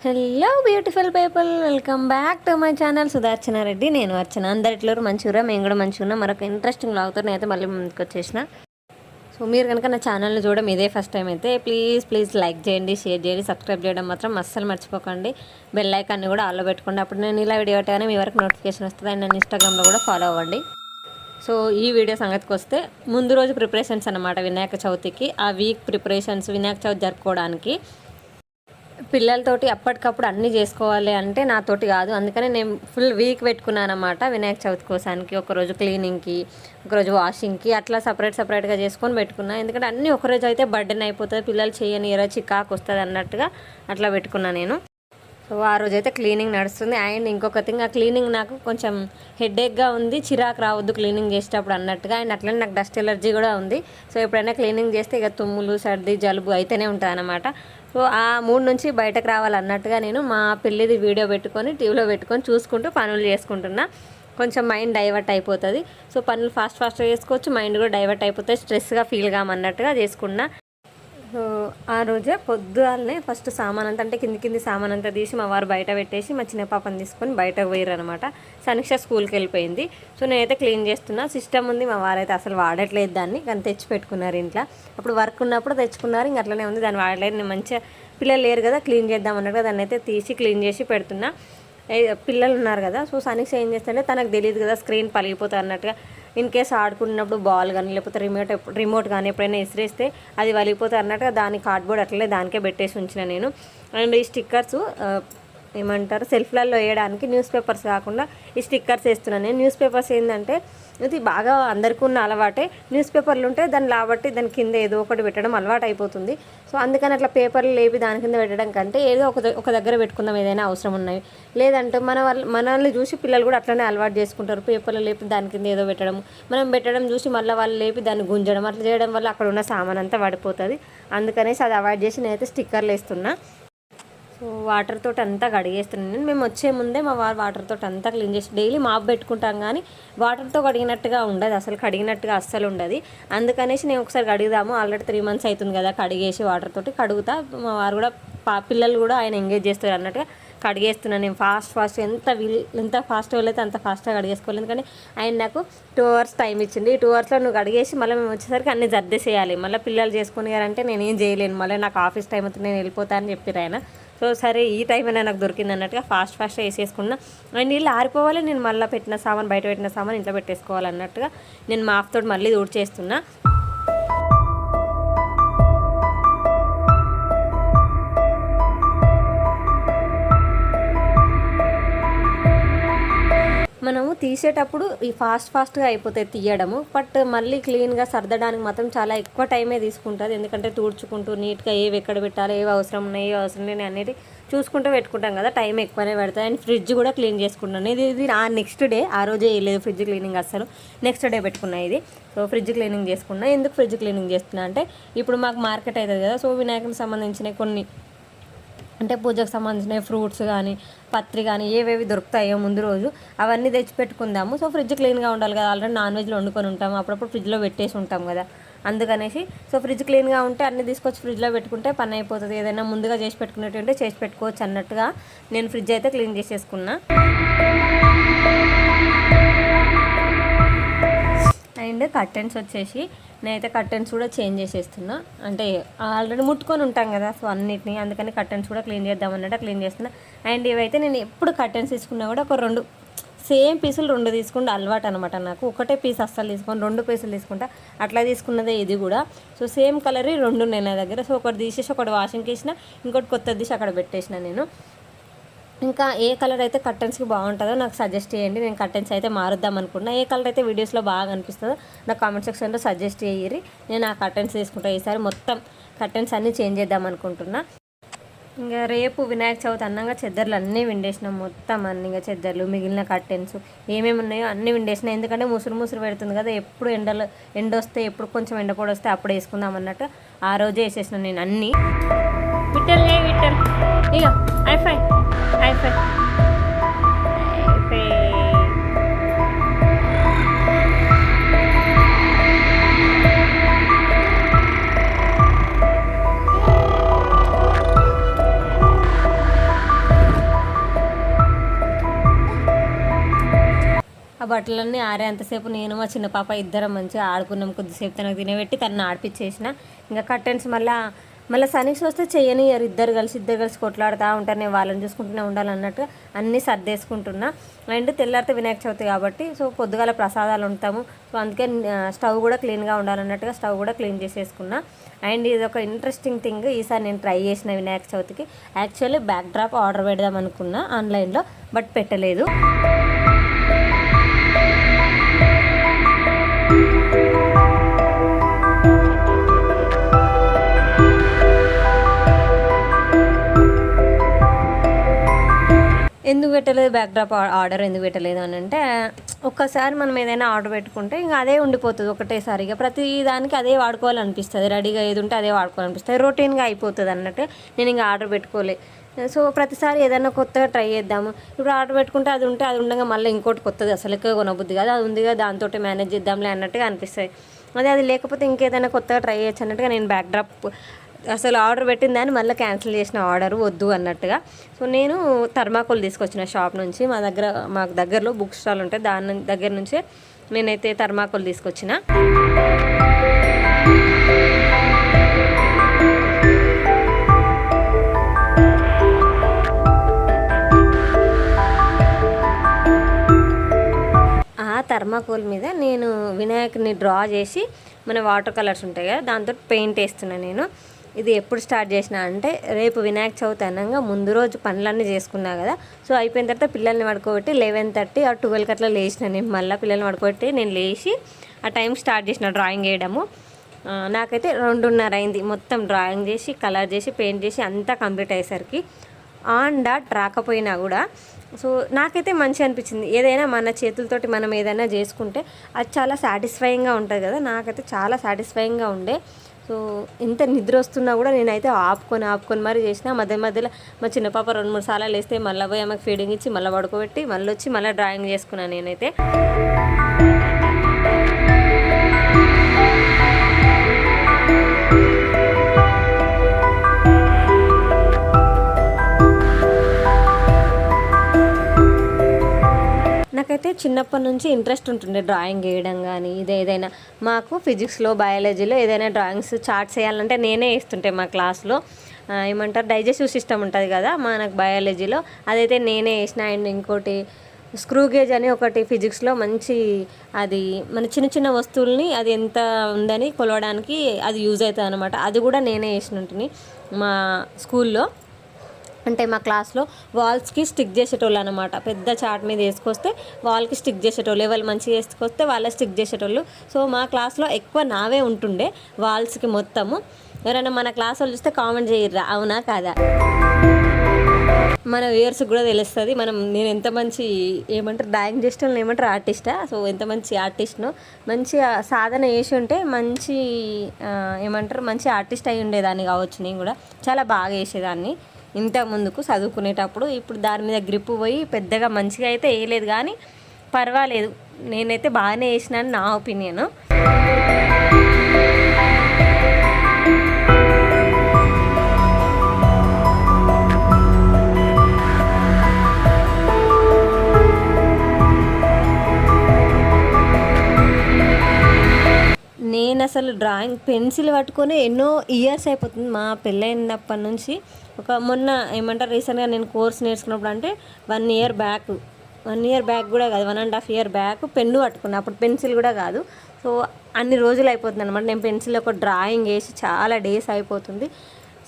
Hello beautiful people, welcome back to my channel Sudarshana Reddy. నేను అర్చన. అందరిట్లో మంచిగా, మేము కూడా మంచిగా ఉన్నాం. మరొక ఇంట్రెస్టింగ్ లాగుతో నేనైతే మళ్ళీ ముందుకు వచ్చేసిన. సో మీరు కనుక నా ఛానల్ని చూడడం ఇదే ఫస్ట్ టైం అయితే ప్లీజ్ లైక్ చేయండి, షేర్ చేయండి, సబ్స్క్రైబ్ చేయడం మాత్రం అస్సలు మర్చిపోకండి. బెల్ ఐకాన్ని కూడా ఆల్లో పెట్టుకోండి. అప్పుడు నేను ఇలా వీడియో పెట్టగానే మీ వరకు నోటిఫికేషన్ వస్తుంది. అండ్ నన్ను ఇన్స్టాగ్రామ్లో కూడా ఫాలో అవ్వండి. సో ఈ వీడియో సంగతికి వస్తే, ముందు రోజు ప్రిపరేషన్స్ అన్నమాట వినాయక చవితికి. ఆ వీక్ ప్రిపరేషన్స్ వినాయక చవితి జరుపుకోవడానికి పిల్లలతోటి అప్పటికప్పుడు అన్నీ చేసుకోవాలి అంటే నాతోటి కాదు. అందుకని నేను ఫుల్ వీక్ పెట్టుకున్నాను అన్నమాట వినాయక చవితి కోసానికి. ఒకరోజు క్లీనింగ్కి, ఒకరోజు వాషింగ్కి, అట్లా సపరేట్గా చేసుకొని పెట్టుకున్నాను. ఎందుకంటే అన్నీ ఒకరోజు అయితే బర్డెన్ అయిపోతుంది, పిల్లలు చేయని ఈరోజు చికాకు వస్తుంది అన్నట్టుగా అట్లా పెట్టుకున్నాను నేను. సో ఆ రోజు అయితే క్లీనింగ్ నడుస్తుంది. అండ్ ఇంకొక థింగ్, ఆ క్లీనింగ్ నాకు కొంచెం హెడేక్గా ఉంది, చిరాకు రావద్దు క్లీనింగ్ చేసేటప్పుడు అన్నట్టుగా. అండ్ అట్లనే నాకు డస్ట్ ఎలర్జీ కూడా ఉంది. సో ఎప్పుడైనా క్లీనింగ్ చేస్తే ఇక తుమ్ములు, సర్ది, జలుబు అయితేనే ఉంటుంది అన్నమాట. సో ఆ మూడు నుంచి బయటకు రావాలన్నట్టుగా నేను మా పెళ్ళిది వీడియో పెట్టుకొని టీవీలో పెట్టుకొని చూసుకుంటూ పనులు చేసుకుంటున్నా. కొంచెం మైండ్ డైవర్ట్ అయిపోతుంది. సో పనులు ఫాస్ట్గా చేసుకోవచ్చు, మైండ్ కూడా డైవర్ట్ అయిపోతుంది, స్ట్రెస్గా ఫీల్ కామన్నట్టుగా చేసుకున్నా. సో ఆ రోజే పొద్దుగాలనే ఫస్ట్ సామాన్ అంతా, అంటే కింది సామాన్ అంతా తీసి మా వారు బయట పెట్టేసి మా చిన్న పాపని తీసుకొని బయటకు పోయారు అనమాట. సనీక్ష స్కూల్కి వెళ్ళిపోయింది. సో నేనైతే క్లీన్ చేస్తున్నా. సిస్టమ్ ఉంది, మా వారైతే అసలు వాడట్లేదు దాన్ని, కానీ తెచ్చి పెట్టుకున్నారు ఇంట్లో. అప్పుడు వర్క్ ఉన్నప్పుడు తెచ్చుకున్నారు, ఇంక అట్లనే ఉంది, దాన్ని వాడలేదు. నేను మంచిగా పిల్లలు లేరు కదా, క్లీన్ చేద్దాం అన్నట్టుగా దాన్ని అయితే తీసి క్లీన్ చేసి పెడుతున్నా. పిల్లలు ఉన్నారు కదా. సో సనీక్ష ఏం చేస్తుంటే తనకు తెలియదు కదా స్క్రీన్ పలిగిపోతుంది అన్నట్టుగా. ఇన్ కేస్ ఆడుకున్నప్పుడు బాల్ కానీ లేకపోతే రిమోట్ కానీ ఎప్పుడైనా ఇసిరేస్తే అది వలిగిపోతుంది అన్నట్టుగా దాని కార్డ్బోర్డ్ అట్లనే దానికే పెట్టేసి ఉంచిన నేను. అండ్ ఈ స్టిక్కర్స్ ఏమంటారు, సెల్ఫ్లలో వేయడానికి న్యూస్ పేపర్స్ కాకుండా ఈ స్టిక్కర్స్ వేస్తున్నాను నేను. న్యూస్ పేపర్స్ ఏంటంటే ఇది బాగా అందరికీ ఉన్న అలవాటే. న్యూస్ పేపర్లు ఉంటే దాన్ని లాబట్టి దాని కింద ఏదో ఒకటి పెట్టడం అలవాటు అయిపోతుంది. సో అందుకని అట్లా పేపర్లు లేపి దాని కింద పెట్టడం కంటే ఏదో ఒక దగ్గర పెట్టుకుందాం, ఏదైనా అవసరం ఉన్నాయి. లేదంటే మనల్ని చూసి పిల్లలు కూడా అట్లనే అలవాటు చేసుకుంటారు. పేపర్లు లేపి దాని కింద ఏదో పెట్టడం, మనం పెట్టడం చూసి మళ్ళీ వాళ్ళు లేపి దాన్ని గుంజడం, అట్లా చేయడం వల్ల అక్కడ ఉన్న సామాన్ అంతా పడిపోతుంది. అందుకనేసి అది అవాయిడ్ చేసి నేనైతే స్టిక్కర్లు వేస్తున్నా. సో వాటర్ తోటి అంతా కడిగేస్తున్నాను. మేము వచ్చే ముందే మా వారు వాటర్ తోటి అంతా క్లీన్ చేసి డైలీ మాప్ పెట్టుకుంటాం, కానీ వాటర్తో కడిగినట్టుగా ఉండదు, అసలు కడిగినట్టుగా అస్సలు ఉండదు. అందుకనేసి నేను ఒకసారి కడుగుదాము, ఆల్రెడీ 3 months అవుతుంది కదా కడిగేసి వాటర్ తోటి కడుగుతా. మా వారు కూడా పిల్లలు కూడా ఆయన ఎంగేజ్ చేస్తారు అన్నట్టుగా కడిగేస్తున్నాను నేను. ఫాస్ట్ ఎంత ఫాస్ట్గా వెళ్ళైతే అంత ఫాస్ట్గా కడిగేసుకోవాలి. ఎందుకంటే ఆయన నాకు 2 hours టైం ఇచ్చింది. ఈ 2 hoursలో నువ్వు కడిగేసి మళ్ళీ మేము వచ్చేసరికి అన్ని సర్దేసేయాలి. మళ్ళీ పిల్లలు చేసుకునేయారంటే నేనేం చేయలేను, మళ్ళీ నాకు ఆఫీస్ టైం అవుతుంది, నేను వెళ్ళిపోతానని చెప్పారు ఆయన. సో సరే ఈ టైం అయినా నాకు దొరికింది అన్నట్టుగా ఫాస్ట్గా వేసేసుకున్నా. అండ్ నీళ్ళు ఆరిపోవాలి, నేను మళ్ళీ పెట్టిన సామాన్, బయట పెట్టిన సామాన్ ఇంట్లో పెట్టేసుకోవాలన్నట్టుగా నేను మాఫ్ తోటి మళ్ళీ ఊడ్చేస్తున్నా. మనము తీసేటప్పుడు ఈ ఫాస్ట్గా అయిపోతాయి తీయడము, బట్ మళ్ళీ క్లీన్గా సర్దడానికి మాత్రం చాలా ఎక్కువ టైమే తీసుకుంటుంది. ఎందుకంటే తుడుచుకుంటూ నీట్గా ఏవి ఎక్కడ పెట్టాలి, ఏవి అవసరం ఉన్నాయి, ఏవి అవసరం లేని అనేది చూసుకుంటూ పెట్టుకుంటాం కదా, టైం ఎక్కువనే పెడతాయి. అండ్ ఫ్రిడ్జ్ కూడా క్లీన్ చేసుకుంటాను. ఇది ఆ నెక్స్ట్ డే, ఆ రోజే వేయలేదు ఫ్రిడ్జ్ క్లీనింగ్ అస్సలు, నెక్స్ట్ డే పెట్టుకున్నా ఇది. సో ఫ్రిడ్జ్ క్లీనింగ్ చేసుకున్నా. ఎందుకు ఫ్రిడ్జ్ క్లీనింగ్ చేస్తున్నా అంటే, ఇప్పుడు మాకు మార్కెట్ అవుతుంది కదా, సో వినాయకునికి సంబంధించిన కొన్ని, అంటే పూజకు సంబంధించిన ఫ్రూట్స్ కానీ పత్రి కానీ ఏవేవి దొరుకుతాయో ముందు రోజు అవన్నీ తెచ్చి పెట్టుకుందాము. సో ఫ్రిడ్జ్ క్లీన్గా ఉండాలి కదా, ఆల్రెడీ నాన్ వెజ్లో వండుకొని ఉంటాము, అప్పుడప్పుడు ఫ్రిడ్జ్లో పెట్టేసి ఉంటాం కదా, అందుకనేసి సో ఫ్రిడ్జ్ క్లీన్గా ఉంటే అన్నీ తీసుకొచ్చి ఫ్రిడ్జ్లో పెట్టుకుంటే పని అయిపోతుంది. ఏదైనా ముందుగా చేసి పెట్టుకునేటువంటి చేసి పెట్టుకోవచ్చు అన్నట్టుగా నేను ఫ్రిడ్జ్ అయితే క్లీన్ చేసేసుకున్నా. అండ్ కర్టెన్స్ వచ్చేసి నేనైతే కర్టెన్స్ కూడా చేంజ్ చేసేస్తున్నా. అంటే ఆల్రెడీ ముట్టుకొని ఉంటాం కదా సో అన్నిటిని, అందుకని కర్టెన్స్ కూడా క్లీన్ చేద్దామన్నట్టు క్లీన్ చేస్తున్నా. అండ్ ఇవైతే నేను ఎప్పుడు కర్టెన్స్ తీసుకున్నా కూడా ఒక 2 సేమ్ పీసులు 2 తీసుకుంటే అలవాటు అనమాట నాకు. ఒకటే పీస్ అస్సలు తీసుకొని 2 పీసులు తీసుకుంటా, అట్లా తీసుకున్నదే ఇది కూడా. సో సేమ్ కలర్ 2 ఉన్నాయి నా దగ్గర. సో ఒకటి తీసేసి ఒకటి వాషింగ్కి వేసిన, ఇంకోటి కొత్తది తీసి అక్కడ పెట్టేసిన నేను. ఇంకా ఏ కలర్ అయితే కర్టెన్స్కి బాగుంటుందో నాకు సజెస్ట్ చేయండి. నేను కర్టెన్స్ అయితే మారుద్దాం అనుకున్నా. ఏ కలర్ అయితే వీడియోస్లో బాగా అనిపిస్తుందో నాకు కామెంట్ సెక్షన్లో సజెస్ట్ చేయరి. నేను ఆ కర్టెన్స్ తీసుకుంటా. ఈసారి మొత్తం కర్టెన్స్ అన్నీ చేంజ్ చేద్దాం అనుకుంటున్నా. ఇంకా రేపు వినాయక చవితి అన్నాక చెద్దర్లు అన్నీ విండేసినాం మొత్తం అన్ని. ఇంకా చెద్దర్లు, మిగిలిన కర్టెన్స్ ఏమేమి ఉన్నాయో అన్నీ విండేసినాయి. ఎందుకంటే ముసురు పెడుతుంది కదా, ఎప్పుడు ఎండ వస్తే, ఎప్పుడు కొంచెం ఎండపొడి వస్తే అప్పుడు వేసుకుందాం అన్నట్టు ఆ రోజే వేసేసిన నేను అన్నీ. విట్టల్ ఇక ఐఫై ఆ బట్టలన్నీ ఆరేంతసేపు నేను మా చిన్న పాప ఇద్దరం మంచిగా ఆడుకున్నాం. కొద్దిసేపు తనకు తినబెట్టి తనని ఆడిపించేసిన. ఇంకా కర్టెన్స్ మళ్ళీ సనీస్ వస్తే చేయనియరు, ఇద్దరు కలిసి కొట్లాడుతూ ఉంటారు. నేను వాళ్ళని చూసుకుంటూనే ఉండాలన్నట్టు అన్నీ సర్దేసుకుంటున్నా. అండ్ తెల్లారితే వినాయక చవితి కాబట్టి సో పొద్దుగాల ప్రసాదాలు ఉంటాము. సో అందుకే స్టవ్ కూడా క్లీన్గా ఉండాలన్నట్టుగా స్టవ్ కూడా క్లీన్ చేసేసుకున్నా. అండ్ ఇది ఒక ఇంట్రెస్టింగ్ థింగ్, ఈసారి నేను ట్రై చేసిన వినాయక చవితికి యాక్చువల్లీ బ్యాక్ డ్రాప్ ఆర్డర్ పెడదాం అనుకున్నా ఆన్లైన్లో, బట్ పెట్టలేదు. ఎందుకు పెట్టలేదు బ్యాక్ డ్రాప్ ఆర్డర్ ఎందుకు పెట్టలేదు అని అంటే, ఒక్కసారి మనం ఏదైనా ఆర్డర్ పెట్టుకుంటే ఇంకా అదే ఉండిపోతుంది ఒకటేసారిగా. ప్రతి దానికి అదే వాడుకోవాలనిపిస్తుంది, రెడీగా ఏది ఉంటే అదే వాడుకోవాలనిపిస్తుంది, రొటీన్గా అయిపోతుంది అన్నట్టు నేను ఇంకా ఆర్డర్ పెట్టుకోలే. సో ప్రతిసారి ఏదైనా కొత్తగా ట్రై చేద్దాము. ఇప్పుడు ఆర్డర్ పెట్టుకుంటే అది ఉంటే అది ఉండగా మళ్ళీ ఇంకోటి కొత్తది అసలు కొనబుద్ది కాదు, అది ఉందిగా దాంతో మేనేజ్ చేద్దాంలే అన్నట్టుగా అనిపిస్తుంది. అది లేకపోతే ఇంకేదైనా కొత్తగా ట్రై చేయొచ్చు అన్నట్టుగా నేను బ్యాక్ డ్రాప్ అసలు ఆర్డర్ పెట్టిన దాన్ని మళ్ళీ క్యాన్సిల్ చేసిన, ఆర్డర్ వద్దు అన్నట్టుగా. సో నేను థర్మాకోల్ తీసుకొచ్చిన షాప్ నుంచి, మాకు దగ్గరలో బుక్ స్టాల్ ఉంటాయి, దాని దగ్గర నుంచే నేనైతే థర్మాకోల్ తీసుకొచ్చిన. ఆ థర్మాకోల్ మీద నేను వినాయకుని డ్రా చేసి, మన వాటర్ కలర్స్ ఉంటాయి కదా దాంతో పెయింట్ వేస్తున్నాను నేను. ఇది ఎప్పుడు స్టార్ట్ చేసిన అంటే, రేపు వినాయక చవితి అనగా ముందు రోజు పనులన్నీ చేసుకున్నా కదా. సో అయిపోయిన తర్వాత పిల్లల్ని పడుకోబెట్టి 11:30 ఆ 12కి అట్లా లేచిన నేను. మళ్ళీ పిల్లల్ని పడుకోబెట్టి నేను లేచి ఆ టైం స్టార్ట్ చేసిన డ్రాయింగ్ వేయడము. నాకైతే 2:30 అయింది మొత్తం డ్రాయింగ్ చేసి, కలర్ చేసి, పెయింట్ చేసి అంతా కంప్లీట్ అయ్యేసరికి. ఆన్ డాట్ రాకపోయినా కూడా సో నాకైతే మంచిగా అనిపించింది. ఏదైనా మన చేతులతోటి మనం ఏదైనా చేసుకుంటే అది చాలా సాటిస్ఫైయింగ్గా ఉంటుంది కదా. నాకైతే చాలా సాటిస్ఫైయింగ్గా ఉండే. సో ఎంత నిద్ర వస్తున్నా కూడా నేనైతే ఆపుకొని మరీ చేసిన. మధ్యలో మా చిన్న పాప 2-3 సార్లు లేస్తే మళ్ళీ పోయి ఆమెకు ఫీడింగ్ ఇచ్చి మళ్ళీ పడుకోబెట్టి మళ్ళీ వచ్చి మళ్ళీ డ్రాయింగ్ చేసుకున్నాను నేనైతే. నాకైతే చిన్నప్పటి నుంచి ఇంట్రెస్ట్ ఉంటుండే డ్రాయింగ్ వేయడం కానీ, ఏదైనా మాకు ఫిజిక్స్లో, బయాలజీలో ఏదైనా డ్రాయింగ్స్ చార్ట్స్ వేయాలంటే నేనే వేస్తుంటే మా క్లాస్లో. ఏమంటారు డైజెస్టివ్ సిస్టమ్ ఉంటుంది కదా మనకు బయాలజీలో, అదైతే నేనే వేసిన. అండ్ ఇంకోటి స్క్రూ గేజ్ అని ఒకటి ఫిజిక్స్లో మంచి, అది మన చిన్న వస్తువుల్ని అది ఎంత ఉందని కొలవడానికి అది యూజ్ అవుతుంది అనమాట. అది కూడా నేనే వేసినట్టుని మా స్కూల్లో. అంటే మా క్లాస్లో వాల్స్కి స్టిక్ చేసేటోళ్ళు అనమాట. పెద్ద చార్ట్ మీద వేసుకొస్తే వాల్కి స్టిక్ చేసేటోళ్ళు, ఎవరు మంచిగా వేసుకొస్తే వాళ్ళే స్టిక్ చేసేటోళ్ళు. సో మా క్లాస్లో ఎక్కువ నావే ఉంటుండే వాల్స్కి మొత్తము. ఎవరైనా మన క్లాస్ వాళ్ళు చూస్తే కామెంట్ చేయర్రా, అవునా కాదా? మన వ్యూయర్స్కి కూడా తెలుస్తుంది నేను ఎంత మంచి ఏమంటారు డ్రాయింగ్ చేసే వాళ్ళని ఏమంటారు ఆర్టిస్టా. సో ఎంత మంచి ఆర్టిస్ట్ను, మంచిగా సాధన చేసి ఉంటే మంచి ఏమంటారు మంచి ఆర్టిస్ట్ అయి ఉండేదాన్ని కావచ్చు. నేను కూడా చాలా బాగా వేసేదాన్ని ఇంత ముందుకు చదువుకునేటప్పుడు. ఇప్పుడు దాని మీద గ్రిప్ పోయి పెద్దగా మంచిగా అయితే వేయలేదు కానీ పర్వాలేదు, నేనైతే బాగానే వేసినాను నా ఒపీనియను. నేను అసలు డ్రాయింగ్ పెన్సిల్ పట్టుకొని ఎన్నో ఇయర్స్ అయిపోతుంది. మా పెళ్ళైనప్పటి నుంచి మొన్న ఏమంటారు రీసెంట్గా నేను కోర్స్ నేర్చుకున్నప్పుడు అంటే 1 ఇయర్ బ్యాక్ కూడా కాదు, 1.5 ఇయర్ బ్యాక్ పెన్ను పట్టుకున్నా. అప్పుడు పెన్సిల్ కూడా కాదు. సో అన్ని రోజులు అయిపోతుంది అనమాట. నేను పెన్సిల్ ఒక డ్రాయింగ్ వేసి చాలా డేస్ అయిపోతుంది.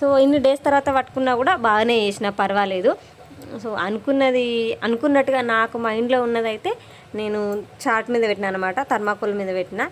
సో ఇన్ని డేస్ తర్వాత పట్టుకున్నా కూడా బాగానే వేసిన, పర్వాలేదు. సో అనుకున్నట్టుగా నాకు మైండ్లో ఉన్నదైతే నేను చార్ట్ మీద పెట్టినా అనమాట, థర్మాకోల్ మీద పెట్టిన.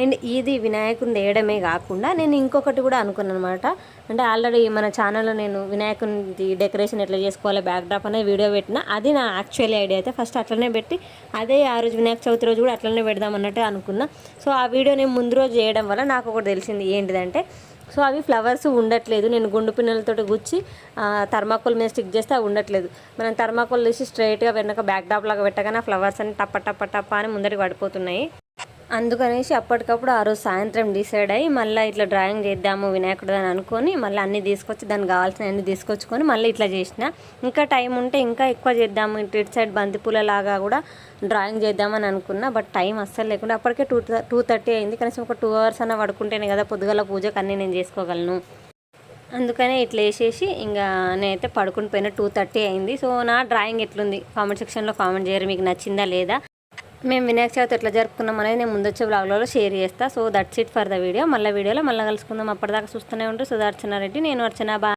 అండ్ ఇది వినాయకుని వేయడమే కాకుండా నేను ఇంకొకటి కూడా అనుకున్నాను అనమాట. అంటే ఆల్రెడీ మన ఛానల్లో నేను వినాయకుని డెకరేషన్ ఎట్లా చేసుకోవాలి బ్యాక్ డ్రాప్ అనే వీడియో పెట్టిన. అది నా యాక్చువల్లీ ఐడియా అయితే ఫస్ట్ అట్లనే పెట్టి అదే ఆ రోజు వినాయక చవితి రోజు కూడా అట్లనే పెడదాం అన్నట్టు అనుకున్నా. సో ఆ వీడియో నేను ముందు రోజు చేయడం వల్ల నాకు ఒకటి తెలిసింది ఏంటిదంటే, సో అవి ఫ్లవర్స్ ఉండట్లేదు. నేను గుండు పిన్నెలతో గుచ్చి థర్మాకోల్ మీద స్టిక్ చేస్తే అవి ఉండట్లేదు. మనం థర్మాకోల్ తీసి స్ట్రైట్గా వెనక బ్యాక్ డ్రాప్ లాగా పెట్టగానే ఆ ఫ్లవర్స్ అన్ని టప్ప టప్ప టప్ప అని ముందరికి పడిపోతున్నాయి. అందుకనేసి అప్పటికప్పుడు ఆ రోజు సాయంత్రం డిసైడ్ అయ్యి మళ్ళీ ఇట్లా డ్రాయింగ్ చేద్దాము వినాయకుడు అని అనుకొని మళ్ళీ అన్నీ తీసుకొచ్చి దానికి కావాల్సిన అన్నీ తీసుకొచ్చుకొని మళ్ళీ ఇట్లా చేసిన. ఇంకా టైం ఉంటే ఇంకా ఎక్కువ చేద్దాము, ఇటు సైడ్ బంతిపూల లాగా కూడా డ్రాయింగ్ చేద్దామని అనుకున్నా. బట్ టైం అస్సలు లేకుండా అప్పటికే 2:30 అయింది. కనీసం ఒక 2 hours అన్న పడుకుంటేనే కదా పొద్దుగల పూజకు అన్నీ నేను చేసుకోగలను. అందుకనే ఇట్లా వేసేసి ఇంకా నేనైతే పడుకుని పోయిన 2:30 అయింది. సో నా డ్రాయింగ్ ఎట్లుంది కామెంట్ సెక్షన్లో కామెంట్ చేయరు, మీకు నచ్చిందా లేదా. మేము వినాయక చవితి ఎట్లా జరుపుకున్నాం అనేది నేను ముందొచ్చే బ్లాగ్లో షేర్ చేస్తాను. So that's it for the video. మళ్ళీ వీడియోలో మళ్ళీ కలుసుకుందాం. అప్పటిదాకా చూస్తూనే ఉంటారు సుధార్చన రెడ్డి. నేను అర్చన.